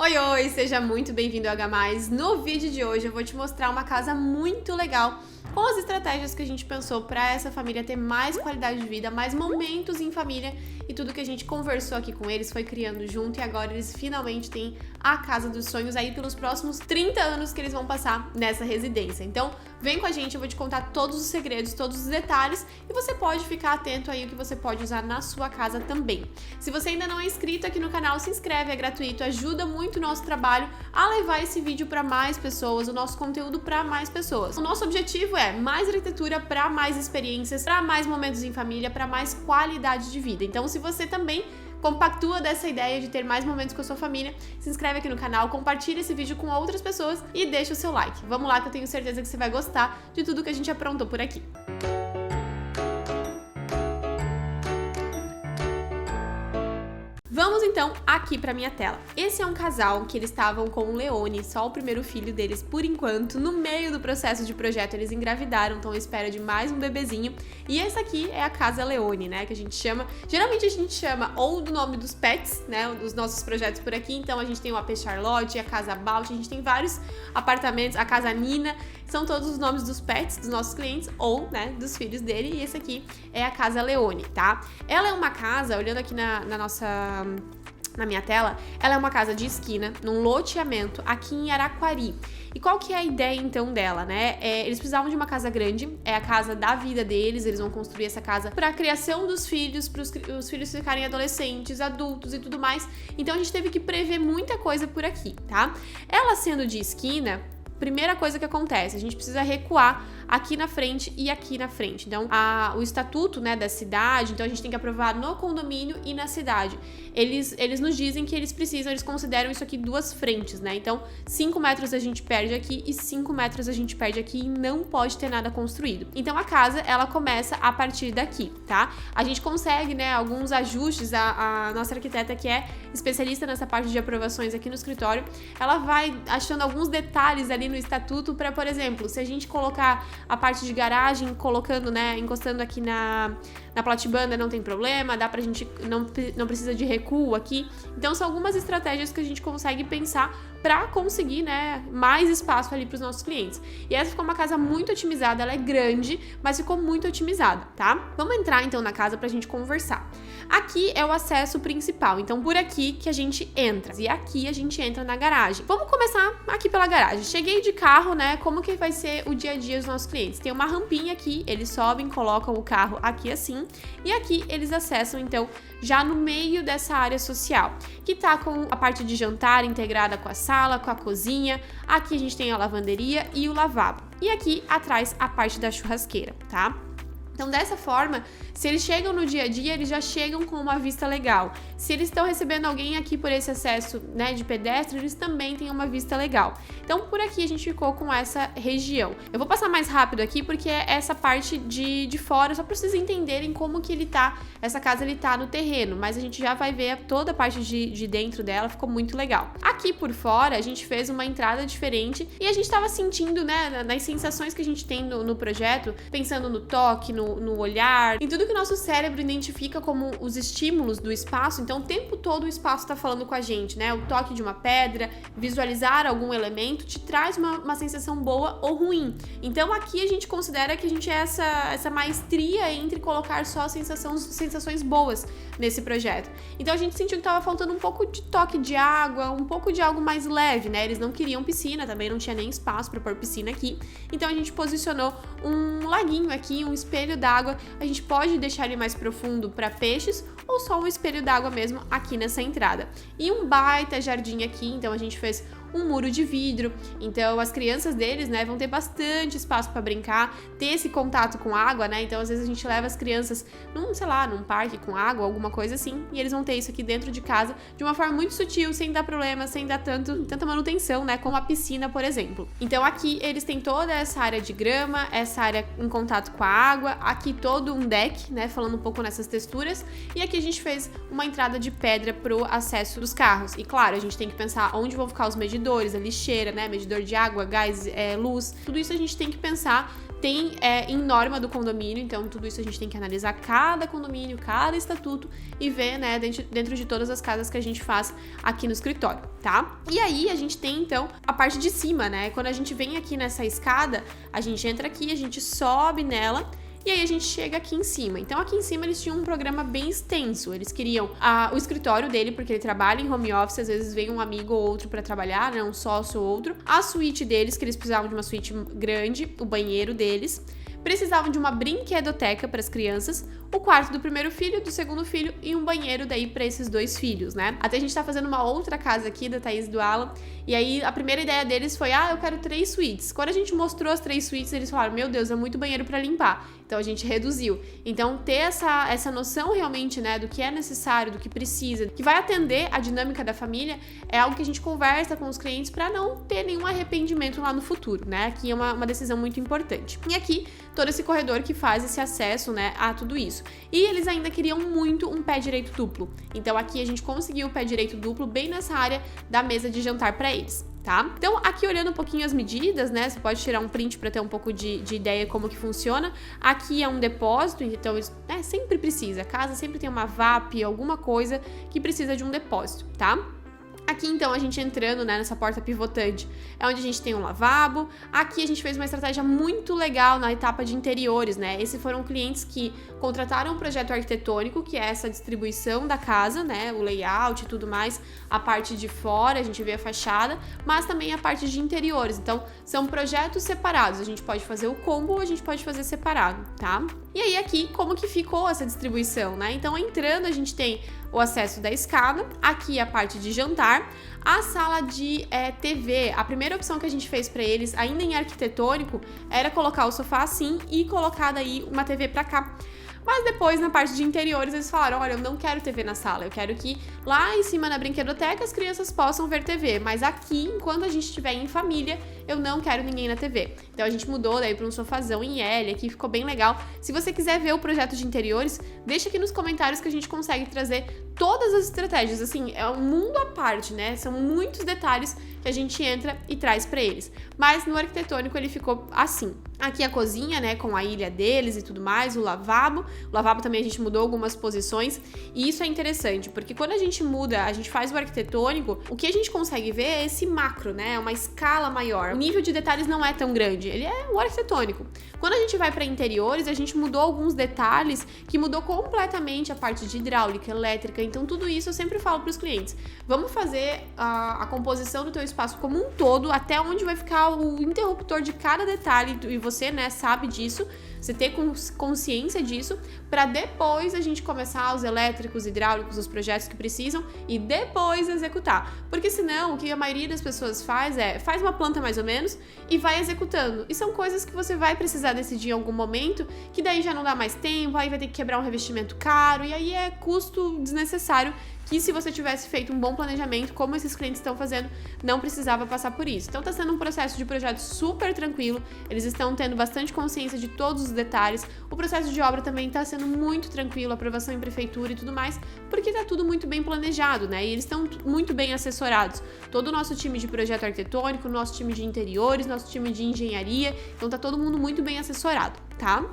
Oi, oi, seja muito bem-vindo ao H+. No vídeo de hoje eu vou te mostrar uma casa muito legal com as estratégias que a gente pensou para essa família ter mais qualidade de vida, mais momentos em família, e tudo que a gente conversou aqui com eles foi criando junto, e agora eles finalmente têm a casa dos sonhos aí pelos próximos 30 anos que eles vão passar nessa residência. Então vem com a gente, eu vou te contar todos os segredos, todos os detalhes, e você pode ficar atento aí o que você pode usar na sua casa também. Se você ainda não é inscrito aqui no canal, se inscreve, é gratuito, ajuda muito o nosso trabalho a levar esse vídeo para mais pessoas, o nosso conteúdo para mais pessoas. O nosso objetivo é mais arquitetura para mais experiências, para mais momentos em família, para mais qualidade de vida. Então, se você também compactua dessa ideia de ter mais momentos com a sua família, se inscreve aqui no canal, compartilha esse vídeo com outras pessoas e deixa o seu like. Vamos lá que eu tenho certeza que você vai gostar de tudo que a gente aprontou por aqui. Vamos então aqui para minha tela. Esse é um casal que eles estavam com o Leone, só o primeiro filho deles por enquanto. No meio do processo de projeto eles engravidaram, estão à espera de mais um bebezinho. E essa aqui é a Casa Leone, né, que a gente chama, geralmente a gente chama ou do nome dos pets, né, dos nossos projetos por aqui. Então a gente tem o AP Charlotte, a Casa Balt, a gente tem vários apartamentos, a Casa Nina, são todos os nomes dos pets dos nossos clientes ou, né, dos filhos dele. E esse aqui é a Casa Leone, tá? Ela é uma casa, olhando aqui na minha tela, ela é uma casa de esquina, num loteamento aqui em Araquari. E qual que é a ideia então dela, né? Eles precisavam de uma casa grande, é a casa da vida deles, eles vão construir essa casa para a criação dos filhos, para os filhos ficarem adolescentes, adultos e tudo mais. Então a gente teve que prever muita coisa por aqui, tá? Ela sendo de esquina, primeira coisa que acontece, a gente precisa recuar aqui na frente e aqui na frente. Então, o estatuto, né, da cidade, então a gente tem que aprovar no condomínio e na cidade. Eles nos dizem que eles consideram isso aqui duas frentes, né? Então, 5 metros a gente perde aqui e 5 metros a gente perde aqui e não pode ter nada construído. Então, a casa, ela começa a partir daqui, tá? A gente consegue, né, alguns ajustes, a nossa arquiteta que é especialista nessa parte de aprovações aqui no escritório, ela vai achando alguns detalhes ali no estatuto para, por exemplo, se a gente colocar a parte de garagem, colocando, né, encostando aqui na platibanda, não tem problema, dá pra gente, não precisa de recuo aqui. Então são algumas estratégias que a gente consegue pensar pra conseguir, né, mais espaço ali pros nossos clientes. E essa ficou uma casa muito otimizada, ela é grande, mas ficou muito otimizada, tá? Vamos entrar então na casa pra gente conversar. Aqui é o acesso principal, então por aqui que a gente entra, e aqui a gente entra na garagem. Vamos começar aqui pela garagem. Cheguei de carro, né, como que vai ser o dia a dia dos nossos clientes? Tem uma rampinha aqui, eles sobem, colocam o carro aqui assim, e aqui eles acessam então já no meio dessa área social, que tá com a parte de jantar integrada com a sala, com a cozinha. Aqui a gente tem a lavanderia e o lavabo. E aqui atrás a parte da churrasqueira, tá? Então, dessa forma, se eles chegam no dia a dia, eles já chegam com uma vista legal. Se eles estão recebendo alguém aqui por esse acesso, né, de pedestre, eles também têm uma vista legal. Então, por aqui a gente ficou com essa região. Eu vou passar mais rápido aqui, porque é essa parte de fora, só para vocês entenderem como que ele tá, essa casa ele tá no terreno, mas a gente já vai ver toda a parte de dentro dela, ficou muito legal. Aqui por fora, a gente fez uma entrada diferente e a gente tava sentindo, né, nas sensações que a gente tem no projeto, pensando no toque, no olhar, em tudo que o nosso cérebro identifica como os estímulos do espaço. Então, o tempo todo o espaço tá falando com a gente, né? O toque de uma pedra, visualizar algum elemento, te traz uma sensação boa ou ruim. Então, aqui a gente considera que a gente é essa maestria entre colocar só sensações boas nesse projeto. Então, a gente sentiu que tava faltando um pouco de toque de água, um pouco de algo mais leve, né? Eles não queriam piscina, também não tinha nem espaço para pôr piscina aqui. Então, a gente posicionou um laguinho aqui, um espelho d'água. A gente pode deixar ele mais profundo para peixes ou só um espelho d'água mesmo aqui nessa entrada. E um baita jardim aqui, então a gente fez um muro de vidro, então as crianças deles, né, vão ter bastante espaço para brincar, ter esse contato com água, né, então às vezes a gente leva as crianças num parque com água, alguma coisa assim, e eles vão ter isso aqui dentro de casa de uma forma muito sutil, sem dar problema, sem dar tanta manutenção, né, como a piscina, por exemplo. Então aqui eles têm toda essa área de grama, essa área em contato com a água, aqui todo um deck, né, falando um pouco nessas texturas, e aqui a gente fez uma entrada de pedra pro acesso dos carros. E claro, a gente tem que pensar onde vão ficar os medidores, a lixeira, né, medidor de água, gás, luz, tudo isso a gente tem que pensar tem em norma do condomínio, então tudo isso a gente tem que analisar cada condomínio, cada estatuto e ver, né, dentro de todas as casas que a gente faz aqui no escritório, tá? E aí a gente tem, então, a parte de cima, né? Quando a gente vem aqui nessa escada, a gente entra aqui, a gente sobe nela, e aí a gente chega aqui em cima. Então aqui em cima eles tinham um programa bem extenso. Eles queriam o escritório dele, porque ele trabalha em home office, às vezes vem um amigo ou outro pra trabalhar, né, um sócio ou outro. A suíte deles, que eles precisavam de uma suíte grande, o banheiro deles. Precisavam de uma brinquedoteca para as crianças, o quarto do primeiro filho, do segundo filho e um banheiro daí para esses 2 filhos, né? Até a gente tá fazendo uma outra casa aqui da Thaís e do Alan, e aí a primeira ideia deles foi, eu quero 3 suítes. Quando a gente mostrou as 3 suítes, eles falaram, meu Deus, é muito banheiro para limpar. Então a gente reduziu. Então ter essa noção realmente, né, do que é necessário, do que precisa, que vai atender a dinâmica da família, é algo que a gente conversa com os clientes para não ter nenhum arrependimento lá no futuro, né? Aqui é uma decisão muito importante. E aqui, todo esse corredor que faz esse acesso, né, a tudo isso. E eles ainda queriam muito um pé direito duplo. Então aqui a gente conseguiu o pé direito duplo bem nessa área da mesa de jantar para eles. Tá? Então, aqui olhando um pouquinho as medidas, né? Você pode tirar um print para ter um pouco de ideia como que funciona. Aqui é um depósito, então sempre precisa. A casa sempre tem uma VAP, alguma coisa que precisa de um depósito, tá? Aqui, então, a gente entrando, né, nessa porta pivotante, é onde a gente tem um lavabo. Aqui a gente fez uma estratégia muito legal na etapa de interiores, né? Esses foram clientes que contrataram um projeto arquitetônico, que é essa distribuição da casa, né? O layout e tudo mais, a parte de fora, a gente vê a fachada, mas também a parte de interiores. Então, são projetos separados. A gente pode fazer o combo ou a gente pode fazer separado, tá? E aí, aqui, como que ficou essa distribuição, né? Então, entrando, a gente tem o acesso da escada, aqui a parte de jantar, a sala de TV. A primeira opção que a gente fez para eles, ainda em arquitetônico, era colocar o sofá assim e colocar daí uma TV para cá. Mas depois, na parte de interiores, eles falaram, olha, eu não quero TV na sala, eu quero que lá em cima na brinquedoteca as crianças possam ver TV, mas aqui, enquanto a gente estiver em família, eu não quero ninguém na TV. Então a gente mudou daí para um sofazão em L, aqui ficou bem legal. Se você quiser ver o projeto de interiores, deixa aqui nos comentários que a gente consegue trazer todas as estratégias, assim, é um mundo à parte, né? São muitos detalhes que a gente entra e traz para eles. Mas no arquitetônico ele ficou assim. Aqui a cozinha, né, com a ilha deles e tudo mais, o lavabo. O lavabo também a gente mudou algumas posições. E isso é interessante, porque quando a gente muda, a gente faz o arquitetônico, o que a gente consegue ver é esse macro, né? Uma escala maior. O nível de detalhes não é tão grande, ele é o arquitetônico. Quando a gente vai para interiores, a gente mudou alguns detalhes que mudou completamente a parte de hidráulica, elétrica. Então tudo isso eu sempre falo para os clientes. Vamos fazer a composição do teu espaço como um todo, até onde vai ficar o interruptor de cada detalhe, e você, né, sabe disso, você ter consciência disso, para depois a gente começar os elétricos, hidráulicos, os projetos que precisam e depois executar. Porque senão, o que a maioria das pessoas faz uma planta mais ou menos e vai executando. E são coisas que você vai precisar decidir em algum momento, que daí já não dá mais tempo, aí vai ter que quebrar um revestimento caro, e aí é custo desnecessário que se você tivesse feito um bom planejamento, como esses clientes estão fazendo, não precisava passar por isso. Então tá sendo um processo de projeto super tranquilo, eles estão tendo bastante consciência de todos os detalhes, o processo de obra também tá sendo muito tranquilo, aprovação em prefeitura e tudo mais, porque tá tudo muito bem planejado, né? E eles estão muito bem assessorados. Todo o nosso time de projeto arquitetônico, nosso time de interiores, nosso time de engenharia, então tá todo mundo muito bem assessorado, tá?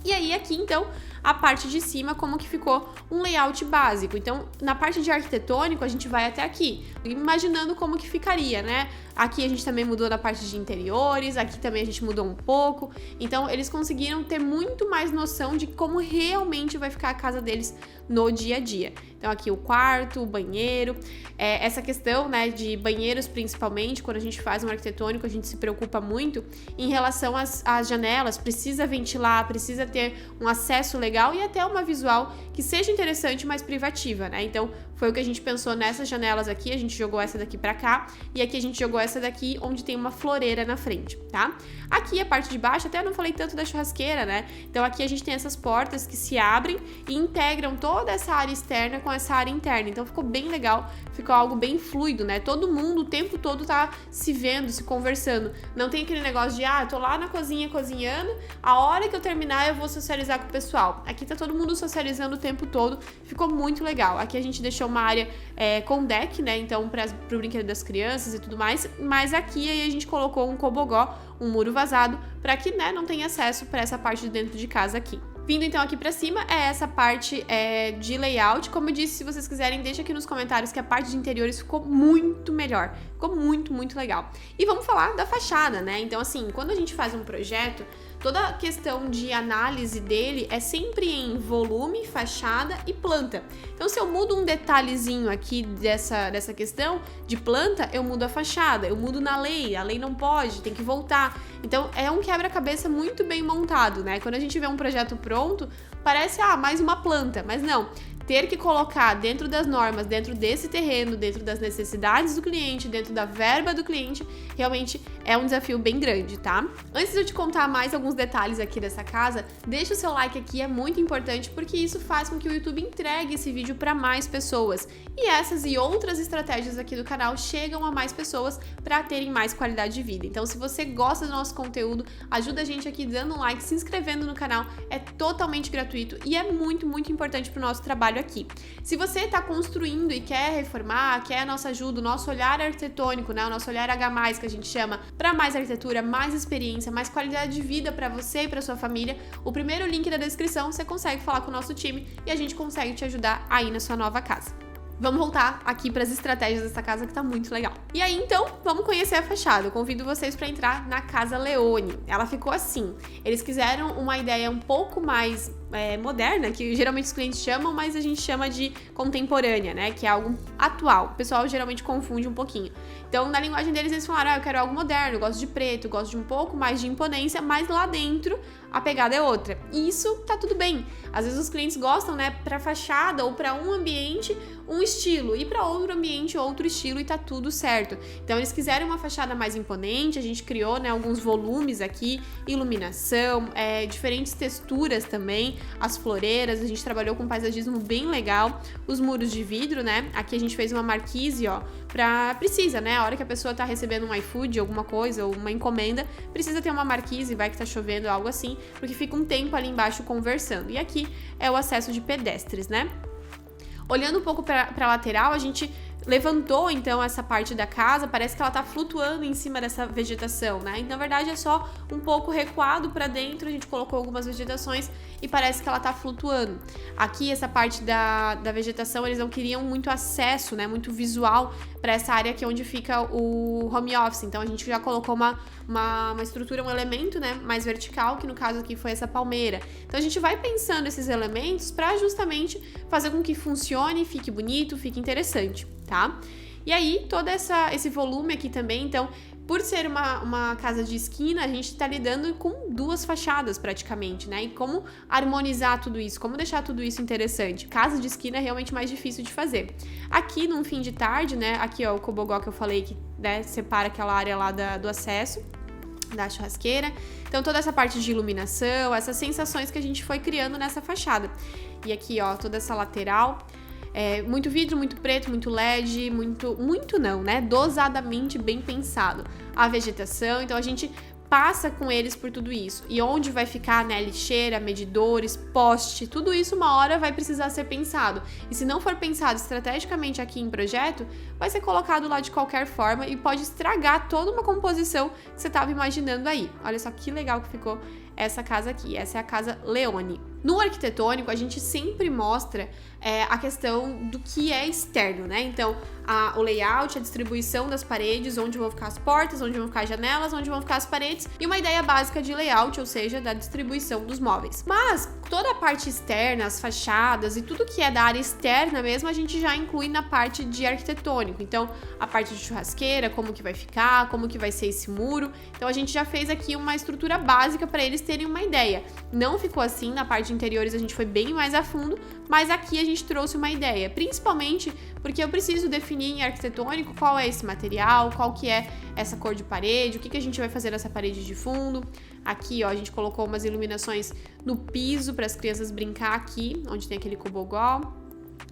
E aí aqui, então, a parte de cima, como que ficou um layout básico. Então, na parte de arquitetônico, a gente vai até aqui, imaginando como que ficaria, né? Aqui a gente também mudou na parte de interiores, aqui também a gente mudou um pouco. Então, eles conseguiram ter muito mais noção de como realmente vai ficar a casa deles no dia a dia. Então, aqui o quarto, o banheiro, essa questão, né, de banheiros principalmente, quando a gente faz um arquitetônico, a gente se preocupa muito em relação às janelas, precisa ventilar, precisa ter um acesso legal e até uma visual que seja interessante, mas privativa, né? Então, foi o que a gente pensou nessas janelas aqui, a gente jogou essa daqui pra cá, e aqui a gente jogou essa daqui, onde tem uma floreira na frente, tá? Aqui a parte de baixo, até eu não falei tanto da churrasqueira, né? Então aqui a gente tem essas portas que se abrem e integram toda essa área externa com essa área interna, então ficou bem legal, ficou algo bem fluido, né? Todo mundo o tempo todo tá se vendo, se conversando, não tem aquele negócio de, eu tô lá na cozinha cozinhando, a hora que eu terminar eu vou socializar com o pessoal. Aqui tá todo mundo socializando o tempo todo, ficou muito legal. Aqui a gente deixou uma área com deck, né? Então, pro brinquedo das crianças e tudo mais. Mas aqui aí a gente colocou um cobogó, um muro vazado, para que, né, não tenha acesso para essa parte de dentro de casa aqui. Vindo então aqui pra cima, é essa parte de layout. Como eu disse, se vocês quiserem, deixa aqui nos comentários que a parte de interiores ficou muito melhor. Ficou muito, muito legal. E vamos falar da fachada, né? Então, assim, quando a gente faz um projeto, toda a questão de análise dele é sempre em volume, fachada e planta. Então, se eu mudo um detalhezinho aqui dessa questão de planta, eu mudo a fachada, eu mudo na lei, a lei não pode, tem que voltar. Então, é um quebra-cabeça muito bem montado, né? Quando a gente vê um projeto pronto, parece, mais uma planta, mas não. Ter que colocar dentro das normas, dentro desse terreno, dentro das necessidades do cliente, dentro da verba do cliente, realmente é um desafio bem grande, tá? Antes de eu te contar mais alguns detalhes aqui dessa casa, deixa o seu like aqui, é muito importante, porque isso faz com que o YouTube entregue esse vídeo para mais pessoas. E essas e outras estratégias aqui do canal chegam a mais pessoas para terem mais qualidade de vida. Então, se você gosta do nosso conteúdo, ajuda a gente aqui dando um like, se inscrevendo no canal, é totalmente gratuito e é muito, muito importante para o nosso trabalho aqui. Se você está construindo e quer reformar, quer a nossa ajuda, o nosso olhar arquitetônico, né, o nosso olhar H+, que a gente chama, para mais arquitetura, mais experiência, mais qualidade de vida para você e para sua família, o primeiro link da descrição você consegue falar com o nosso time e a gente consegue te ajudar aí na sua nova casa. Vamos voltar aqui para as estratégias dessa casa que tá muito legal. E aí, então, vamos conhecer a fachada. Eu convido vocês para entrar na Casa Leone. Ela ficou assim. Eles quiseram uma ideia um pouco mais moderna, que geralmente os clientes chamam, mas a gente chama de contemporânea, né? Que é algo atual. O pessoal geralmente confunde um pouquinho. Então, na linguagem deles, eles falaram, eu quero algo moderno, eu gosto de preto, eu gosto de um pouco mais de imponência, mas lá dentro a pegada é outra. E isso tá tudo bem. Às vezes os clientes gostam, né, pra fachada ou pra um ambiente, um estilo, e pra outro ambiente, outro estilo, e tá tudo certo. Então, eles quiseram uma fachada mais imponente, a gente criou, né, alguns volumes aqui, iluminação, diferentes texturas também, as floreiras, a gente trabalhou com paisagismo bem legal, os muros de vidro, né, aqui a gente fez uma marquise, ó, precisa, né, a hora que a pessoa tá recebendo um iFood, alguma coisa, ou uma encomenda, precisa ter uma marquise, vai que tá chovendo, algo assim, porque fica um tempo ali embaixo conversando. E aqui é o acesso de pedestres, né? Olhando um pouco para a lateral, a gente levantou então essa parte da casa, parece que ela tá flutuando em cima dessa vegetação, né? E na verdade é só um pouco recuado para dentro, a gente colocou algumas vegetações e parece que ela tá flutuando. Aqui essa parte da vegetação, eles não queriam muito acesso, né? Muito visual para essa área aqui onde fica o home office. Então a gente já colocou uma estrutura, um elemento, né, mais vertical, que no caso aqui foi essa palmeira. Então a gente vai pensando esses elementos para justamente fazer com que funcione, fique bonito, fique interessante, tá? E aí, todo esse volume aqui também, então, por ser uma casa de esquina, a gente tá lidando com duas fachadas praticamente, né? E como harmonizar tudo isso, como deixar tudo isso interessante. Casa de esquina é realmente mais difícil de fazer. Aqui, num fim de tarde, né? Aqui, ó, o cobogó que eu falei que, né, separa aquela área lá do acesso da churrasqueira. Então, toda essa parte de iluminação, essas sensações que a gente foi criando nessa fachada. E aqui, ó, toda essa lateral. Muito vidro, muito preto, muito LED, muito não, né? Dosadamente bem pensado. A vegetação, então a gente passa com eles por tudo isso. E onde vai ficar, né, lixeira, medidores, poste, tudo isso uma hora vai precisar ser pensado. E se não for pensado estrategicamente aqui em projeto, vai ser colocado lá de qualquer forma e pode estragar toda uma composição que você estava imaginando aí. Olha só que legal que ficou essa casa aqui. Essa é a Casa Leone. No arquitetônico, a gente sempre mostra a questão do que é externo, né? Então, o layout, a distribuição das paredes, onde vão ficar as portas, onde vão ficar as janelas, onde vão ficar as paredes, e uma ideia básica de layout, ou seja, da distribuição dos móveis. Mas toda a parte externa, as fachadas e tudo que é da área externa mesmo, a gente já inclui na parte de arquitetônico. Então, a parte de churrasqueira, como que vai ficar, como que vai ser esse muro. Então, a gente já fez aqui uma estrutura básica para eles terem uma ideia. Não ficou assim, na parte de interiores a gente foi bem mais a fundo, mas aqui a gente trouxe uma ideia, principalmente porque eu preciso definir em arquitetônico qual é esse material, qual que é essa cor de parede, o que a gente vai fazer nessa parede de fundo. Aqui, ó, a gente colocou umas iluminações no piso para as crianças brincar aqui, onde tem aquele cobogó.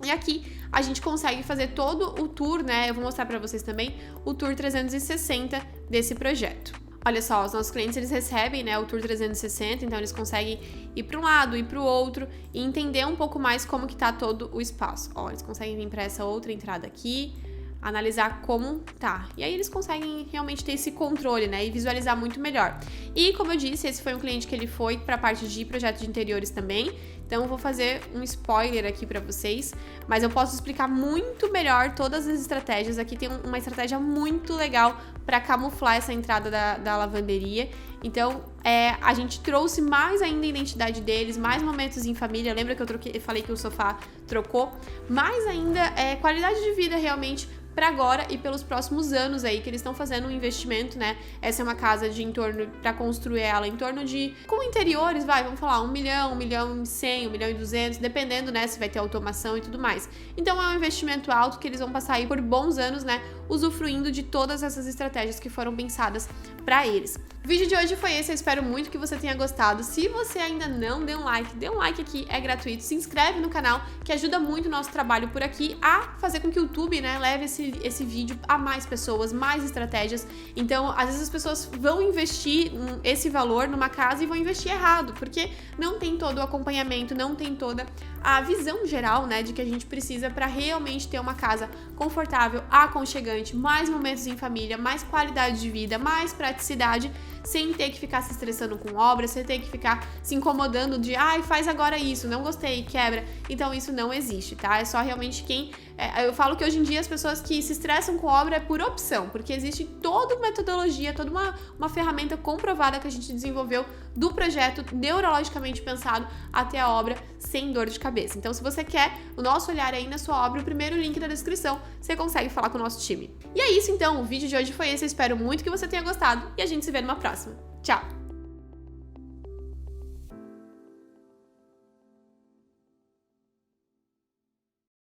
E aqui a gente consegue fazer todo o tour, né? Eu vou mostrar para vocês também o tour 360 desse projeto. Olha só, os nossos clientes, eles recebem, né, o Tour 360, então eles conseguem ir para um lado, ir para o outro e entender um pouco mais como que tá todo o espaço. Ó, eles conseguem vir para essa outra entrada aqui, analisar como tá. E aí eles conseguem realmente ter esse controle, né, e visualizar muito melhor. E como eu disse, esse foi um cliente que ele foi para a parte de projetos de interiores também. Então eu vou fazer um spoiler aqui para vocês, mas eu posso explicar muito melhor todas as estratégias. Aqui tem uma estratégia muito legal para camuflar essa entrada da lavanderia. Então, a gente trouxe mais ainda a identidade deles, mais momentos em família. Lembra que eu falei que o sofá trocou? Mais ainda qualidade de vida realmente para agora e pelos próximos anos aí que eles estão fazendo um investimento, né? Essa é uma casa de entorno, para construir ela, em torno de, com interiores, vamos falar, 1 milhão, 1 milhão e 100, 1 milhão e 200, dependendo, né, se vai ter automação e tudo mais. Então é um investimento alto que eles vão passar aí por bons anos, né, usufruindo de todas essas estratégias que foram pensadas para eles. O vídeo de hoje foi esse, eu espero muito que você tenha gostado. Se você ainda não deu um like aqui, é gratuito. Se inscreve no canal, que ajuda muito o nosso trabalho por aqui a fazer com que o YouTube, né, leve esse vídeo a mais pessoas, mais estratégias. Então, às vezes as pessoas vão investir esse valor numa casa e vão investir errado, porque não tem todo o acompanhamento, não tem toda a visão geral, né, de que a gente precisa para realmente ter uma casa confortável, aconchegante, mais momentos em família, mais qualidade de vida, mais praticidade, sem ter que ficar se estressando com obras, sem ter que ficar se incomodando de faz agora isso, não gostei, quebra. Então isso não existe, tá? É só realmente eu falo que hoje em dia as pessoas que se estressam com obra é por opção, porque existe toda uma metodologia, toda uma ferramenta comprovada que a gente desenvolveu do projeto neurologicamente pensado até a obra sem dor de cabeça. Então, se você quer o nosso olhar aí na sua obra, o primeiro link da descrição, você consegue falar com o nosso time. E é isso então, o vídeo de hoje foi esse, eu espero muito que você tenha gostado e a gente se vê numa próxima. Tchau!